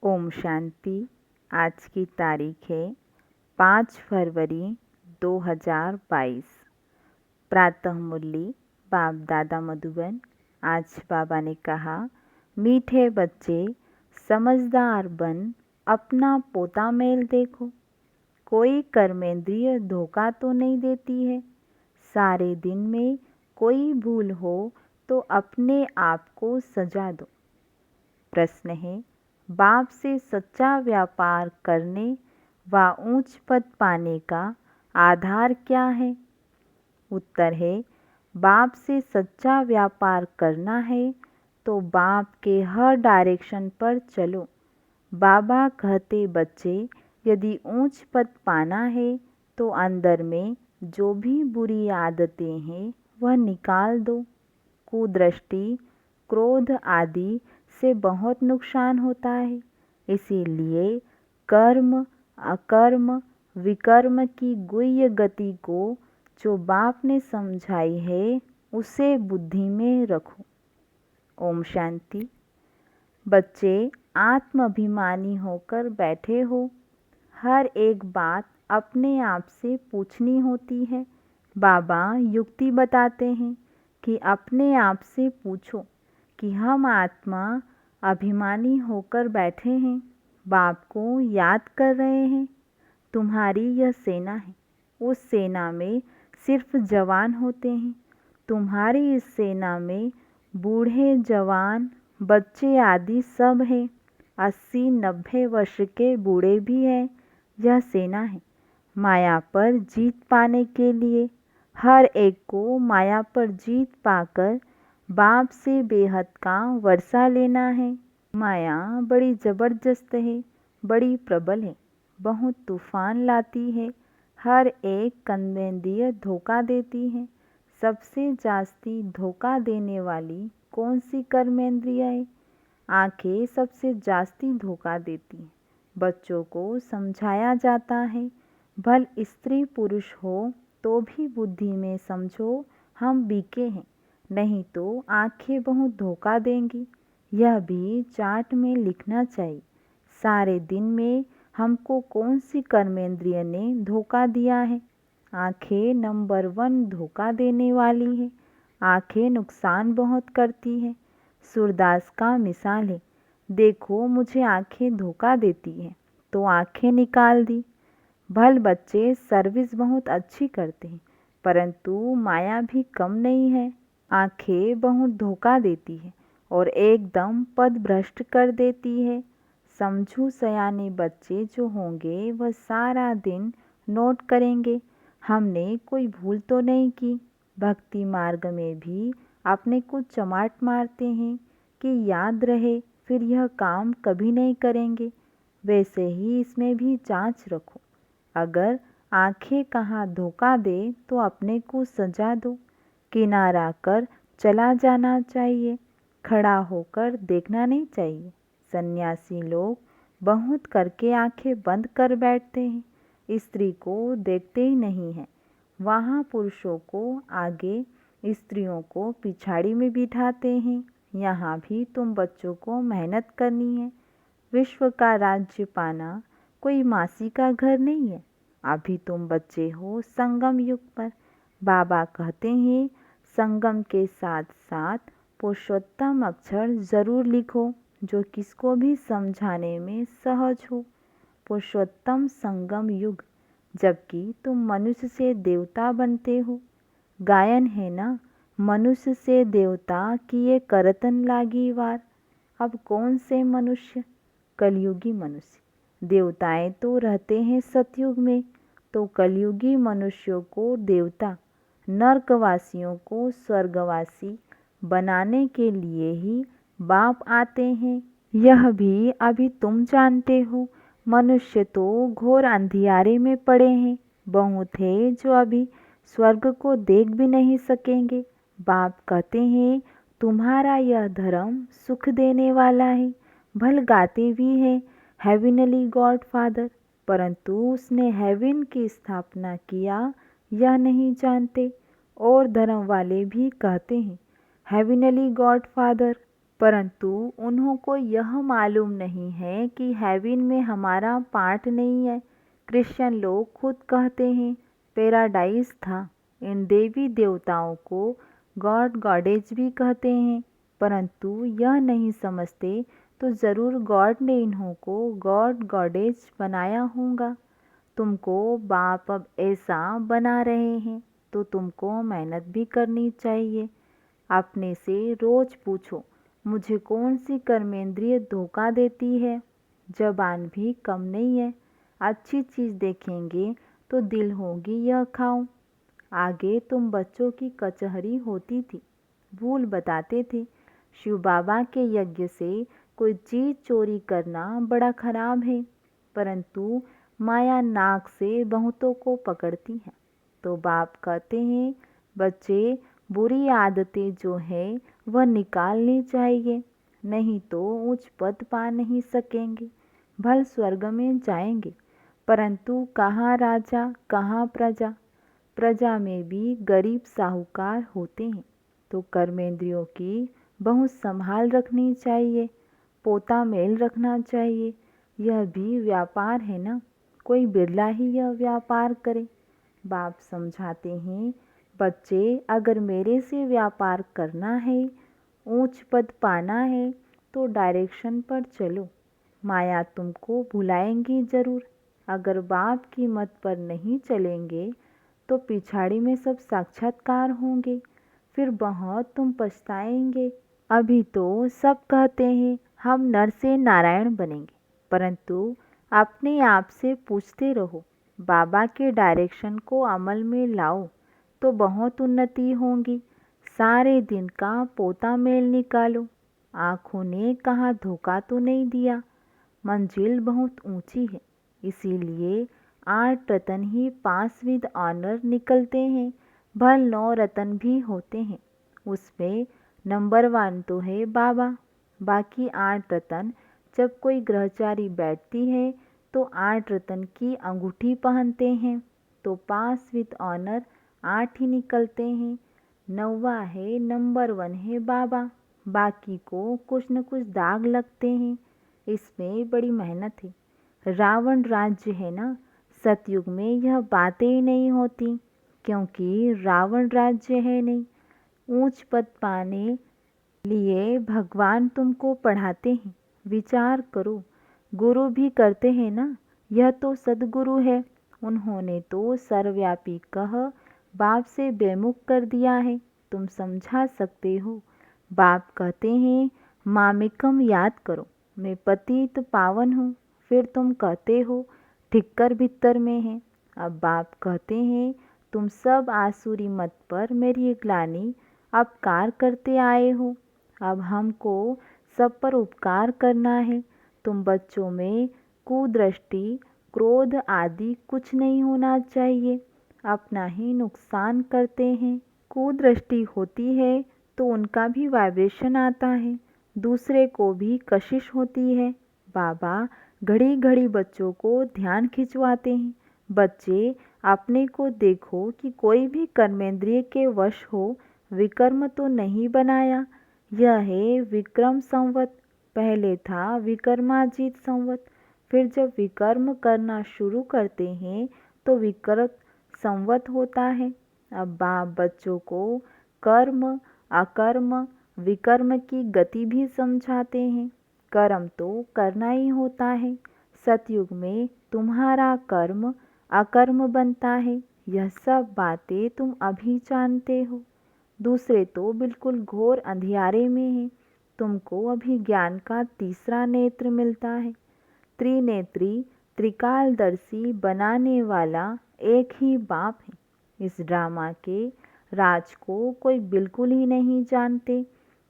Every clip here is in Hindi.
ओम शांति। आज की तारीख है 5 फरवरी 2022। प्रातः मुरली बाप दादा मधुबन। आज बाबा ने कहा, मीठे बच्चे समझदार बन अपना पोता मेल देखो। कोई कर्मेंद्रिय धोखा तो नहीं देती है। सारे दिन में कोई भूल हो तो अपने आप को सजा दो। प्रश्न है, बाप से सच्चा व्यापार करने व ऊंच पद पाने का आधार क्या है? उत्तर है, बाप से सच्चा व्यापार करना है तो बाप के हर डायरेक्शन पर चलो। बाबा कहते, बच्चे यदि ऊंच पद पाना है तो अंदर में जो भी बुरी आदतें हैं वह निकाल दो। कुदृष्टि, क्रोध आदि से बहुत नुकसान होता है। इसीलिए कर्म, अकर्म, विकर्म की गुह्य गति को जो बाप ने समझाई है उसे बुद्धि में रखो। ओम शांति। बच्चे आत्माभिमानी होकर बैठे हो। हर एक बात अपने आप से पूछनी होती है। बाबा युक्ति बताते हैं कि अपने आप से पूछो कि हम आत्मा अभिमानी होकर बैठे हैं, बाप को याद कर रहे हैं। तुम्हारी यह सेना है। उस सेना में सिर्फ जवान होते हैं। तुम्हारी इस सेना में बूढ़े, जवान, बच्चे आदि सब हैं। 80-90 वर्ष के बूढ़े भी हैं। यह सेना है। माया पर जीत पाने के लिए हर एक को माया पर जीत पाकर बाप से बेहद का वर्षा लेना है। माया बड़ी जबरदस्त है, बड़ी प्रबल है, बहुत तूफान लाती है। हर एक कर्मेंद्रिय धोखा देती है। सबसे जास्ती धोखा देने वाली कौन सी कर्मेंद्रिय है? आंखें सबसे जास्ती धोखा देती हैं। बच्चों को समझाया जाता है, भल स्त्री पुरुष हो तो भी बुद्धि में समझो हम बीके हैं, नहीं तो आंखें बहुत धोखा देंगी। यह भी चार्ट में लिखना चाहिए। सारे दिन में हमको कौन सी कर्मेंद्रिय ने धोखा दिया है? आंखें नंबर 1 धोखा देने वाली है। आंखें नुकसान बहुत करती है। सूरदास का मिसाल है, देखो मुझे आंखें धोखा देती हैं तो आंखें निकाल दी। भल बच्चे सर्विस बहुत अच्छी करते हैं, परंतु माया भी कम नहीं है। आंखें बहुत धोखा देती है और एकदम पद भ्रष्ट कर देती है। समझू सयाने बच्चे जो होंगे वह सारा दिन नोट करेंगे, हमने कोई भूल तो नहीं की। भक्ति मार्ग में भी अपने को चमाट मारते हैं कि याद रहे, फिर यह काम कभी नहीं करेंगे। वैसे ही इसमें भी जांच रखो। अगर आंखें कहाँ धोखा दे तो अपने को सजा दो। किनारा कर चला जाना चाहिए, खड़ा होकर देखना नहीं चाहिए। सन्यासी लोग बहुत करके आंखें बंद कर बैठते हैं, स्त्री को देखते ही नहीं हैं। वहाँ पुरुषों को आगे, स्त्रियों को पिछाड़ी में बिठाते हैं। यहाँ भी तुम बच्चों को मेहनत करनी है। विश्व का राज्य पाना कोई मासी का घर नहीं है। अभी तुम बच्चे हो संगम युग पर। बाबा कहते हैं, संगम के साथ साथ पुरुषोत्तम अक्षर जरूर लिखो जो किसको भी समझाने में सहज हो। पुरुषोत्तम संगम युग, जबकि तुम मनुष्य से देवता बनते हो। गायन है ना, मनुष्य से देवता किए करतन लागी वार। अब कौन से मनुष्य? कलयुगी मनुष्य। देवताएं तो रहते हैं सतयुग में, तो कलयुगी मनुष्यों को देवता, नरकवासियों को स्वर्गवासी बनाने के लिए ही बाप आते हैं। यह भी अभी तुम जानते हो। मनुष्य तो घोर अंधियारे में पड़े हैं। बहुत है जो अभी स्वर्ग को देख भी नहीं सकेंगे। बाप कहते हैं, तुम्हारा यह धर्म सुख देने वाला है। भल गाते भी हैं हेविनली गॉड फादर, परंतु उसने हेवन की स्थापना किया यह नहीं जानते। और धर्म वाले भी कहते हैं हेविनली गॉड फादर, परंतु उन्हों को यह मालूम नहीं है कि हेवन में हमारा पार्ट नहीं है। क्रिश्चियन लोग खुद कहते हैं पैराडाइज था। इन देवी देवताओं को गॉड गॉडेज भी कहते हैं, परंतु यह नहीं समझते तो ज़रूर गॉड ने इन्हों को गॉड गॉडेज बनाया होगा। तुमको बाप अब ऐसा बना रहे हैं तो तुमको मेहनत भी करनी चाहिए। अपने से रोज पूछो, मुझे कौन सी कर्मेंद्रिय धोखा देती है। जबान भी कम नहीं है। अच्छी चीज़ देखेंगे तो दिल होगी यह खाऊं। आगे तुम बच्चों की कचहरी होती थी, भूल बताते थे। शिव बाबा के यज्ञ से कोई चीज़ चोरी करना बड़ा खराब है, परंतु माया नाक से बहुतों को पकड़ती है। तो बाप कहते हैं बच्चे, बुरी आदतें जो है वह निकालनी चाहिए, नहीं तो उच्च पद पा नहीं सकेंगे। भल स्वर्ग में जाएंगे, परंतु कहाँ राजा कहाँ प्रजा। प्रजा में भी गरीब साहूकार होते हैं। तो कर्मेंद्रियों की बहुत संभाल रखनी चाहिए, पोता मेल रखना चाहिए। यह भी व्यापार है ना, कोई बिरला ही यह व्यापार करे। बाप समझाते हैं बच्चे, अगर मेरे से व्यापार करना है, ऊंच पद पाना है तो डायरेक्शन पर चलो। माया तुमको भुलाएंगी जरूर। अगर बाप की मत पर नहीं चलेंगे तो पिछाड़ी में सब साक्षात्कार होंगे, फिर बहुत तुम पछताएंगे। अभी तो सब कहते हैं हम नर से नारायण बनेंगे, परंतु अपने आप से पूछते रहो, बाबा के डायरेक्शन को अमल में लाओ तो बहुत उन्नति होगी। सारे दिन का पोता मेल निकालो। आँखों ने कहाँ धोखा तो नहीं दिया। मंजिल बहुत ऊंची है, इसीलिए 8 रतन ही 5 विद ऑनर निकलते हैं। भल 9 रतन भी होते हैं, उसमें नंबर 1 तो है बाबा। बाकी 8 रतन जब कोई ग्रहचारी बैठती है तो 8 रतन की अंगूठी पहनते हैं, तो 5 विद ऑनर 8 ही निकलते हैं। 9वां है नंबर 1 है बाबा। बाकी को कुछ न कुछ दाग लगते हैं, इसमें बड़ी मेहनत है। रावण राज्य है ना, सतयुग में यह बातें ही नहीं होती, क्योंकि रावण राज्य है नहीं। ऊंच पद पाने लिए भगवान तुमको पढ़ाते हैं, विचार करो। गुरु भी करते हैं ना, यह तो सदगुरु है। उन्होंने तो सर्वव्यापी कह बाप से बेमुख कर दिया है, तुम समझा सकते हो। बाप कहते हैं मामिकम याद करो, मैं पतित पावन हूँ। फिर तुम कहते हो ठिक्कर भीतर में है। अब बाप कहते हैं तुम सब आसुरी मत पर मेरी ग्लानि अपकार करते आए हो, अब हमको सब पर उपकार करना है। तुम बच्चों में कुदृष्टि क्रोध आदि कुछ नहीं होना चाहिए, अपना ही नुकसान करते हैं। कुदृष्टि होती है तो उनका भी वाइब्रेशन आता है, दूसरे को भी कशिश होती है। बाबा घड़ी घड़ी बच्चों को ध्यान खिंचवाते हैं, बच्चे अपने को देखो कि कोई भी कर्मेंद्रिय के वश हो, विकर्म तो नहीं बनाया। यह है विक्रम संवत, पहले था विक्रमाजीत संवत। फिर जब विकर्म करना शुरू करते हैं तो विकृत संवत होता है। अब बाप बच्चों को कर्म अकर्म विकर्म की गति भी समझाते हैं। कर्म तो करना ही होता है। सतयुग में तुम्हारा कर्म अकर्म बनता है, यह सब बातें तुम अभी जानते हो। दूसरे तो बिल्कुल घोर अंधियारे में हैं, तुमको अभी ज्ञान का तीसरा नेत्र मिलता है। त्रिनेत्री त्रिकालदर्शी बनाने वाला एक ही बाप है। इस ड्रामा के राज को कोई बिल्कुल ही नहीं जानते।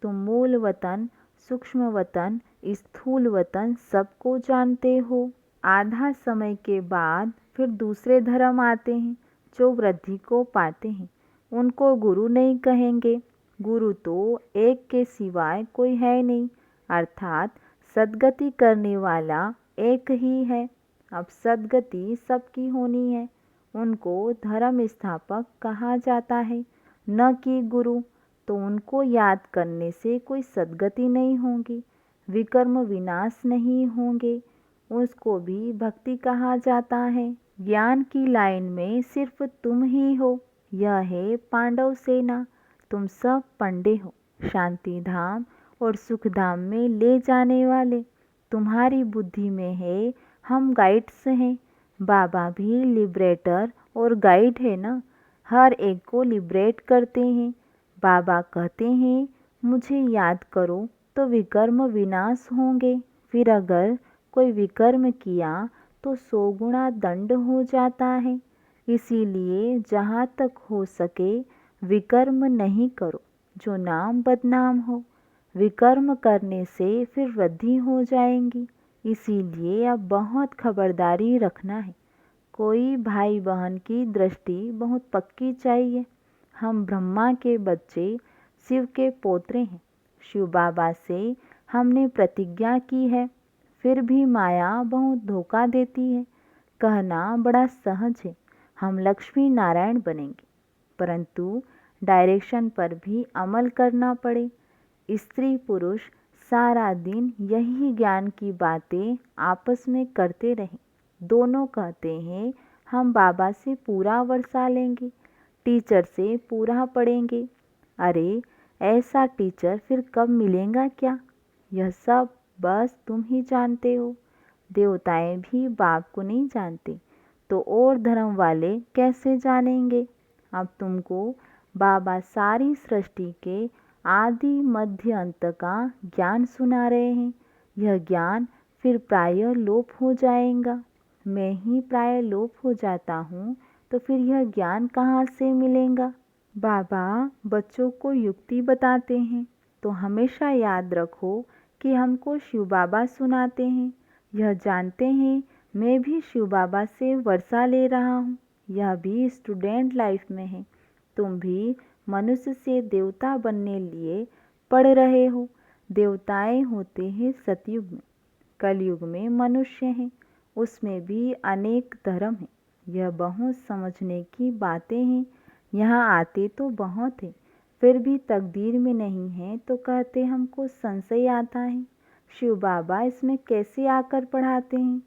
तुम मूल वतन, सूक्ष्म वतन, स्थूल वतन सबको जानते हो। आधा समय के बाद फिर दूसरे धर्म आते हैं जो वृद्धि को पाते हैं, उनको गुरु नहीं कहेंगे। गुरु तो एक के सिवाय कोई है नहीं, अर्थात सद्गति करने वाला एक ही है। अब सद्गति सबकी होनी है, उनको धर्म स्थापक कहा जाता है, न कि गुरु। तो उनको याद करने से कोई सद्गति नहीं होगी, विकर्म विनाश नहीं होंगे, उसको भी भक्ति कहा जाता है। ज्ञान की लाइन में सिर्फ तुम ही हो, यह है पांडव सेना, तुम सब पंडे हो, शांति धाम और सुख धाम में ले जाने वाले। तुम्हारी बुद्धि में है, हम गाइड्स हैं। बाबा भी लिबरेटर और गाइड है ना, हर एक को लिबरेट करते हैं। बाबा कहते हैं मुझे याद करो तो विकर्म विनाश होंगे, फिर अगर कोई विकर्म किया तो 100 गुना दंड हो जाता है। इसीलिए जहाँ तक हो सके विकर्म नहीं करो, जो नाम बदनाम हो। विकर्म करने से फिर वृद्धि हो जाएंगी, इसीलिए अब बहुत खबरदारी रखना है। कोई भाई बहन की दृष्टि बहुत पक्की चाहिए। हम ब्रह्मा के बच्चे, शिव के पोत्रे हैं। शिव बाबा से हमने प्रतिज्ञा की है, फिर भी माया बहुत धोखा देती है। कहना बड़ा सहज है, हम लक्ष्मी नारायण बनेंगे, परंतु डायरेक्शन पर भी अमल करना पड़े। स्त्री पुरुष सारा दिन यही ज्ञान की बातें आपस में करते रहें। दोनों कहते हैं हम बाबा से पूरा वर्षा लेंगे, टीचर से पूरा पढ़ेंगे। अरे ऐसा टीचर फिर कब मिलेगा क्या? यह सब बस तुम ही जानते हो। देवताएं भी बाप को नहीं जानते, तो और धर्म वाले कैसे जानेंगे? अब तुमको बाबा सारी सृष्टि के आदि मध्य अंत का ज्ञान सुना रहे हैं। यह ज्ञान फिर प्राय लोप हो जाएगा। मैं ही प्राय लोप हो जाता हूँ तो फिर यह ज्ञान कहाँ से मिलेगा? बाबा बच्चों को युक्ति बताते हैं, तो हमेशा याद रखो कि हमको शिव बाबा सुनाते हैं। यह जानते हैं मैं भी शिव बाबा से वर्षा ले रहा हूँ। यह भी स्टूडेंट लाइफ में है। तुम भी मनुष्य से देवता बनने लिए पढ़ रहे हो। देवताएं होते हैं सतयुग में, कलयुग में मनुष्य हैं, उसमें भी अनेक धर्म हैं। यह बहुत समझने की बातें हैं। यहाँ आते तो बहुत है, फिर भी तकदीर में नहीं है तो कहते हमको संशय आता है। शिव बाबा इसमें कैसे आकर पढ़ाते हैं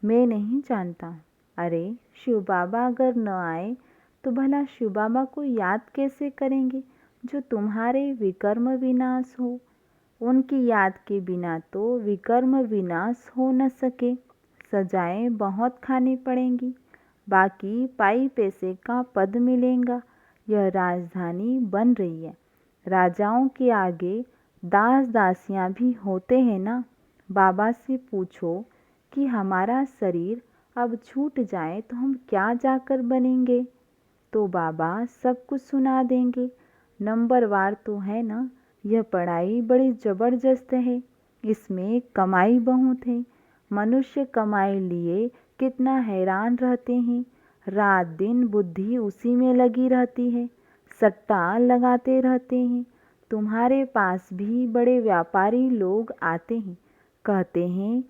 मैं नहीं जानता हूँ। अरे शिव बाबा अगर न आए तो भला शिव बाबा को याद कैसे करेंगे जो तुम्हारे विकर्म विनाश हो। उनकी याद के बिना तो विकर्म विनाश हो न सके। सजाएं बहुत खानी पड़ेंगी, बाकी पाई पैसे का पद मिलेगा। यह राजधानी बन रही है, राजाओं के आगे दास दासियां भी होते हैं ना। बाबा से पूछो कि हमारा शरीर अब छूट जाए तो हम क्या जाकर बनेंगे, तो बाबा सब कुछ सुना देंगे। नंबरवार तो है ना। यह पढ़ाई बड़ी ज़बरदस्त है, इसमें कमाई बहुत है। मनुष्य कमाई लिए कितना हैरान रहते हैं, रात दिन बुद्धि उसी में लगी रहती है, सट्टा लगाते रहते हैं। तुम्हारे पास भी बड़े व्यापारी लोग आते हैं, कहते हैं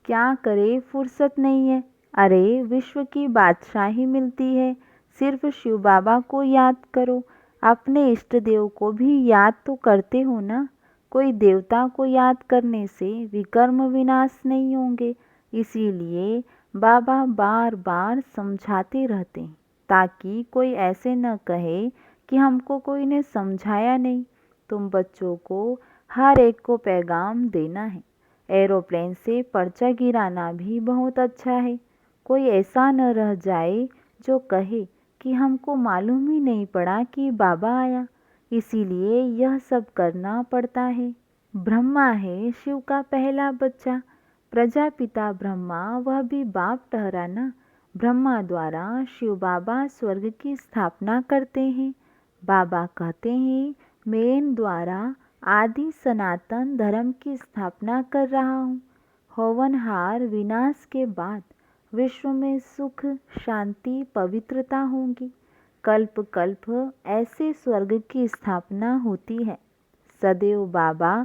क्या करे फुर्सत नहीं है। अरे विश्व की बादशाही मिलती है, सिर्फ शिव बाबा को याद करो। अपने इष्ट देव को भी याद तो करते हो ना। कोई देवता को याद करने से विकर्म विनाश नहीं होंगे। इसीलिए बाबा बार बार समझाते रहते हैं, ताकि कोई ऐसे न कहे कि हमको कोई ने समझाया नहीं। तुम बच्चों को हर एक को पैगाम देना है। एरोप्लेन से पर्चा गिराना भी बहुत अच्छा है। कोई ऐसा न रह जाए जो कहे कि हमको मालूम ही नहीं पड़ा कि बाबा आया। इसीलिए यह सब करना पड़ता है। ब्रह्मा है शिव का पहला बच्चा, प्रजापिता ब्रह्मा वह भी बाप ठहरा ना। ब्रह्मा द्वारा शिव बाबा स्वर्ग की स्थापना करते हैं। बाबा कहते हैं मैं इन द्वारा आदि सनातन धर्म की स्थापना कर रहा हूँ। हवनहार विनाश के बाद विश्व में सुख शांति पवित्रता होंगी। कल्प कल्प ऐसे स्वर्ग की स्थापना होती है। सदैव बाबा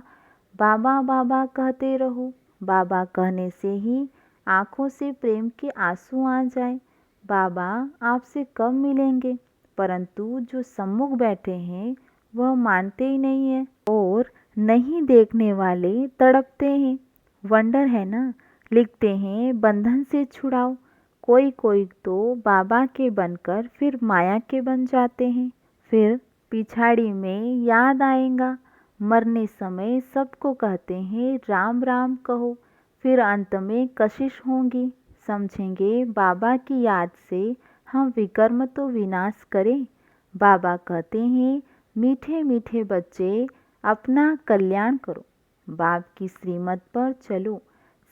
बाबा बाबा कहते रहो। बाबा कहने से ही आँखों से प्रेम के आंसू आ जाए। बाबा आपसे कब मिलेंगे, परंतु जो सम्मुख बैठे हैं वह मानते ही नहीं है और नहीं देखने वाले तड़पते हैं। वंडर है ना। लिखते हैं बंधन से छुड़ाओ। कोई कोई तो बाबा के बनकर फिर माया के बन जाते हैं। फिर पिछाड़ी में याद आएगा। मरने समय सबको कहते हैं राम राम कहो। फिर अंत में कशिश होंगी। समझेंगे बाबा की याद से हम विकर्म तो विनाश करें। बाबा कहते हैं मीठे मीठे बच्चे अपना कल्याण करो। बाप की श्रीमत पर चलो।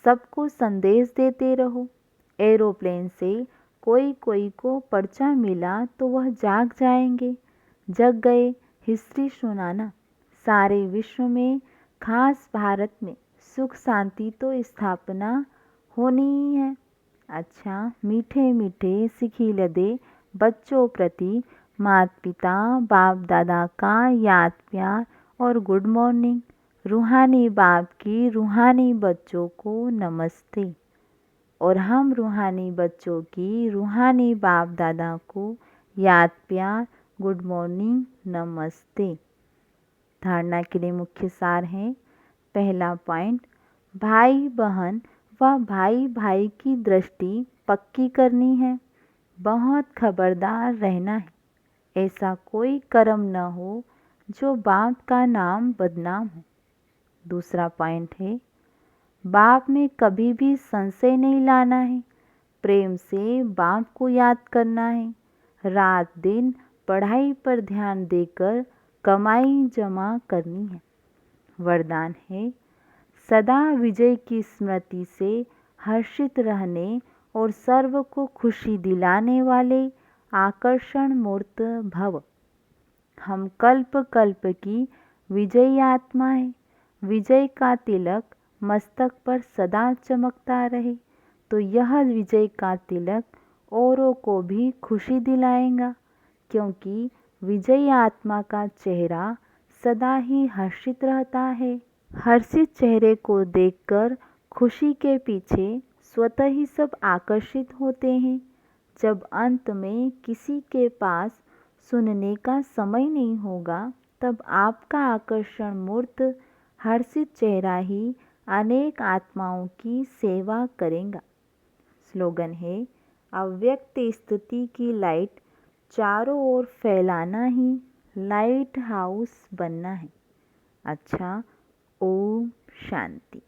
सबको संदेश देते रहो। एरोप्लेन से कोई कोई को पर्चा मिला तो वह जाग जाएंगे। जग गए हिस्ट्री सुनाना। सारे विश्व में खास भारत में सुख शांति तो स्थापना होनी ही है। अच्छा मीठे मीठे सिखिलदे बच्चों प्रति माता पिता बाप दादा का याद प्यार और गुड मॉर्निंग। रूहानी बाप की रूहानी बच्चों को नमस्ते। और हम रूहानी बच्चों की रूहानी बाप दादा को याद प्यार गुड मॉर्निंग नमस्ते। धारणा के लिए मुख्य सार है। पहला पॉइंट, भाई बहन व भाई भाई की दृष्टि पक्की करनी है। बहुत खबरदार रहना है। ऐसा कोई कर्म न हो जो बाप का नाम बदनाम हो। दूसरा पॉइंट है, बाप में कभी भी संशय नहीं लाना है। प्रेम से बाप को याद करना है। रात दिन पढ़ाई पर ध्यान देकर कमाई जमा करनी है। वरदान है, सदा विजय की स्मृति से हर्षित रहने और सर्व को खुशी दिलाने वाले आकर्षण मूर्त भव। हम कल्प कल्प की विजयी आत्मा है। विजय का तिलक मस्तक पर सदा चमकता रहे तो यह विजय का तिलक औरों को भी खुशी दिलाएगा, क्योंकि विजयी आत्मा का चेहरा सदा ही हर्षित रहता है। हर्षित चेहरे को देखकर खुशी के पीछे स्वतः ही सब आकर्षित होते हैं। जब अंत में किसी के पास सुनने का समय नहीं होगा तब आपका आकर्षण मूर्त हर्षित चेहरा ही अनेक आत्माओं की सेवा करेगा। स्लोगन है, अव्यक्त स्थिति की लाइट चारों ओर फैलाना ही लाइट हाउस बनना है। अच्छा, ओम शांति।